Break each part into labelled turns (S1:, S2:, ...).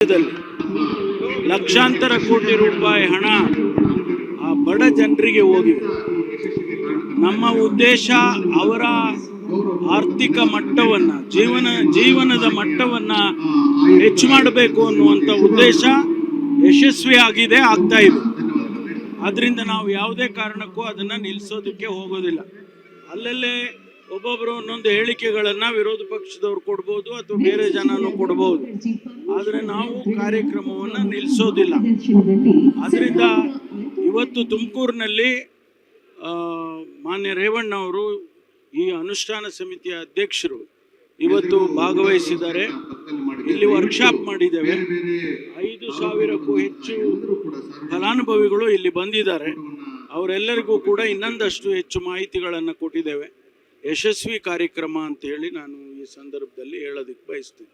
S1: ರಾಜ್ಯದಲ್ಲಿ ಲಕ್ಷಾಂತರ ಕೋಟಿ ರೂಪಾಯಿ ಹಣ ಆ ಬಡ ಜನರಿಗೆ ಹೋಗಿದೆ. ನಮ್ಮ ಉದ್ದೇಶ ಅವರ ಆರ್ಥಿಕ ಮಟ್ಟವನ್ನು, ಜೀವನದ ಮಟ್ಟವನ್ನು ಹೆಚ್ಚು ಮಾಡಬೇಕು ಅನ್ನುವಂಥ ಉದ್ದೇಶ ಯಶಸ್ವಿಯಾಗಿದೆ, ಆಗ್ತಾ ಇದೆ. ಅದರಿಂದ ನಾವು ಯಾವುದೇ ಕಾರಣಕ್ಕೂ ಅದನ್ನು ನಿಲ್ಲಿಸೋದಕ್ಕೆ ಹೋಗೋದಿಲ್ಲ. ಅಲ್ಲಲ್ಲೇ ಒಬ್ಬೊಬ್ಬರು ಒಂದೊಂದು ಹೇಳಿಕೆಗಳನ್ನು ವಿರೋಧ ಪಕ್ಷದವ್ರು ಕೊಡ್ಬೋದು ಅಥವಾ ಬೇರೆ ಜನನೂ ಕೊಡ್ಬೋದು, ಆದರೆ ನಾವು ಕಾರ್ಯಕ್ರಮವನ್ನು ನಿಲ್ಲಿಸೋದಿಲ್ಲ. ಅದರಿಂದ ಇವತ್ತು ತುಮಕೂರಿನಲ್ಲಿ ಮಾನ್ಯ ರೇವಣ್ಣ ಅವರು, ಈ ಅನುಷ್ಠಾನ ಸಮಿತಿಯ ಅಧ್ಯಕ್ಷರು, ಇವತ್ತು ಭಾಗವಹಿಸಿದ್ದಾರೆ. ಇಲ್ಲಿ ವರ್ಕ್ಶಾಪ್ ಮಾಡಿದ್ದೇವೆ. 5,000ಕ್ಕೂ ಹೆಚ್ಚು ಫಲಾನುಭವಿಗಳು ಇಲ್ಲಿ ಬಂದಿದ್ದಾರೆ. ಅವರೆಲ್ಲರಿಗೂ ಕೂಡ ಇನ್ನೊಂದಷ್ಟು ಹೆಚ್ಚು ಮಾಹಿತಿಗಳನ್ನು ಕೊಟ್ಟಿದ್ದೇವೆ. ಯಶಸ್ವಿ ಕಾರ್ಯಕ್ರಮ ಅಂತ ಹೇಳಿ ನಾನು ಈ ಸಂದರ್ಭದಲ್ಲಿ ಹೇಳೋದಕ್ಕೆ ಬಯಸ್ತೀನಿ.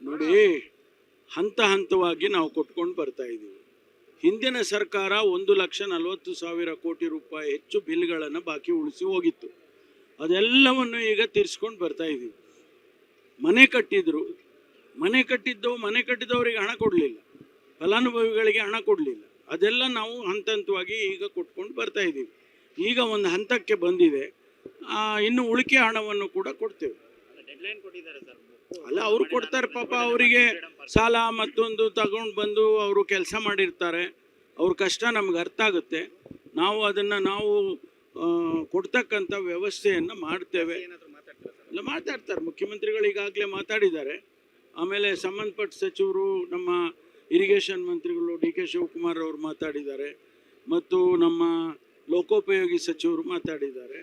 S1: ನೋಡಿ, ಹಂತ ಹಂತವಾಗಿ ನಾವು ಕೊಟ್ಕೊಂಡು ಬರ್ತಾ ಇದ್ದೀವಿ. ಹಿಂದಿನ ಸರ್ಕಾರ 1,40,000 ಕೋಟಿ ರೂಪಾಯಿ ಹೆಚ್ಚು ಬಿಲ್ಗಳನ್ನು ಬಾಕಿ ಉಳಿಸಿ ಹೋಗಿತ್ತು. ಅದೆಲ್ಲವನ್ನು ಈಗ ತೀರಿಸ್ಕೊಂಡು ಬರ್ತಾ ಇದ್ದೀವಿ. ಮನೆ ಕಟ್ಟಿದ್ದವರಿಗೆ ಹಣ ಕೊಡಲಿಲ್ಲ, ಫಲಾನುಭವಿಗಳಿಗೆ ಹಣ ಕೊಡಲಿಲ್ಲ. ಅದೆಲ್ಲ ನಾವು ಹಂತ ಹಂತವಾಗಿ ಈಗ ಕೊಟ್ಕೊಂಡು ಬರ್ತಾ ಇದ್ದೀವಿ. ಈಗ ಒಂದು ಹಂತಕ್ಕೆ ಬಂದಿದೆ. ಇನ್ನು ಉಳಿಕೆ ಹಣವನ್ನು ಕೂಡ ಕೊಡ್ತೇವೆ. ಅಲ್ಲ, ಅವರು ಕೊಡ್ತಾರೆ ಪಾಪ. ಅವರಿಗೆ ಸಾಲ ಮತ್ತೊಂದು ತಗೊಂಡು ಬಂದು ಅವರು ಕೆಲಸ ಮಾಡಿರ್ತಾರೆ. ಅವ್ರ ಕಷ್ಟ ನಮ್ಗೆ ಅರ್ಥ ಆಗುತ್ತೆ. ನಾವು ಅದನ್ನು ಕೊಡ್ತಕ್ಕಂಥ ವ್ಯವಸ್ಥೆಯನ್ನು ಮಾಡ್ತೇವೆ. ಎಲ್ಲ ಮಾತಾಡ್ತಾರೆ, ಮುಖ್ಯಮಂತ್ರಿಗಳು ಈಗಾಗಲೇ ಮಾತಾಡಿದ್ದಾರೆ. ಆಮೇಲೆ ಸಂಬಂಧಪಟ್ಟ ಸಚಿವರು, ನಮ್ಮ ಇರಿಗೇಷನ್ ಮಂತ್ರಿಗಳು ಡಿ ಕೆ ಶಿವಕುಮಾರ್ ಅವರು ಮಾತಾಡಿದ್ದಾರೆ, ಮತ್ತು ನಮ್ಮ ಲೋಕೋಪಯೋಗಿ ಸಚಿವರು ಮಾತಾಡಿದ್ದಾರೆ.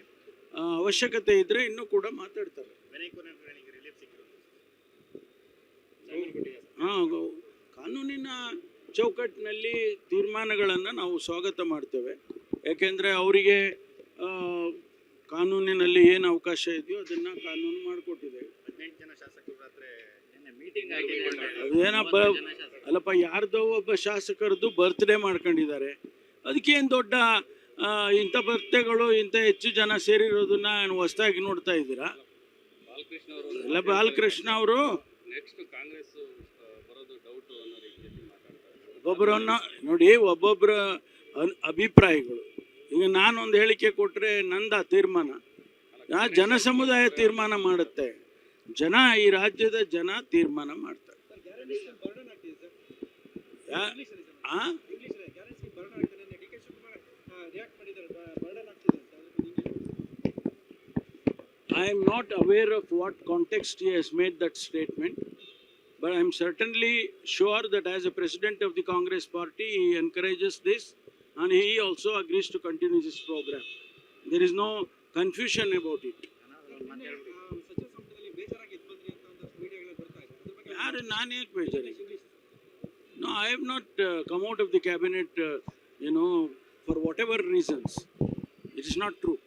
S1: ಅವಶ್ಯಕತೆ ಇದ್ದರೆ ಇನ್ನೂ ಕೂಡ ಮಾತಾಡ್ತಾರೆ. ಕಾನೂನಿನ ಚೌಕಟ್ಟಿನಲ್ಲಿ ತೀರ್ಮಾನಗಳನ್ನು ನಾವು ಸ್ವಾಗತ ಮಾಡ್ತೇವೆ. ಯಾಕೆಂದರೆ ಅವರಿಗೆ ಕಾನೂನಿನಲ್ಲಿ ಏನು ಅವಕಾಶ ಇದೆಯೋ ಅದನ್ನು ಕಾನೂನು ಮಾಡಿಕೊಟ್ಟಿದೆ. ಅಲ್ಲಪ್ಪ, ಯಾರ್ದೋ ಒಬ್ಬ ಶಾಸಕರದ್ದು ಬರ್ತ್ಡೇ ಮಾಡ್ಕೊಂಡಿದ್ದಾರೆ. ಅದಕ್ಕೇನು ದೊಡ್ಡ ಇಂಥ ಬರ್ತ್ಡೇಗಳು ಇಂಥ ಹೆಚ್ಚು ಜನ ಸೇರಿರೋದನ್ನ ಹೊಸದಾಗಿ ನೋಡ್ತಾ ಇದ್ದೀರಾ? ಇಲ್ಲ, ಬಾಲಕೃಷ್ಣ ಅವರು ಒಬ್ಬೊಬ್ಬರನ್ನ ನೋಡಿ, ಒಬ್ಬೊಬ್ಬರ ಅಭಿಪ್ರಾಯಗಳು. ಈಗ ನಾನೊಂದು ಹೇಳಿಕೆ ಕೊಟ್ಟರೆ ನಂದ ತೀರ್ಮಾನ? ಜನ ಸಮುದಾಯ ತೀರ್ಮಾನ ಮಾಡುತ್ತೆ. ಈ ರಾಜ್ಯದ ಜನ ತೀರ್ಮಾನ ಮಾಡ್ತಾರೆ. I am not aware of what context he has made that statement, but I am certainly sure that as a president of the Congress party, he encourages this and he also agrees to continue this program. There is no confusion about it. ನಾನು ಯಾಕೆ ಬೇಜಾರಿ? No, I have not come out of the cabinet, for whatever reasons. It is not true.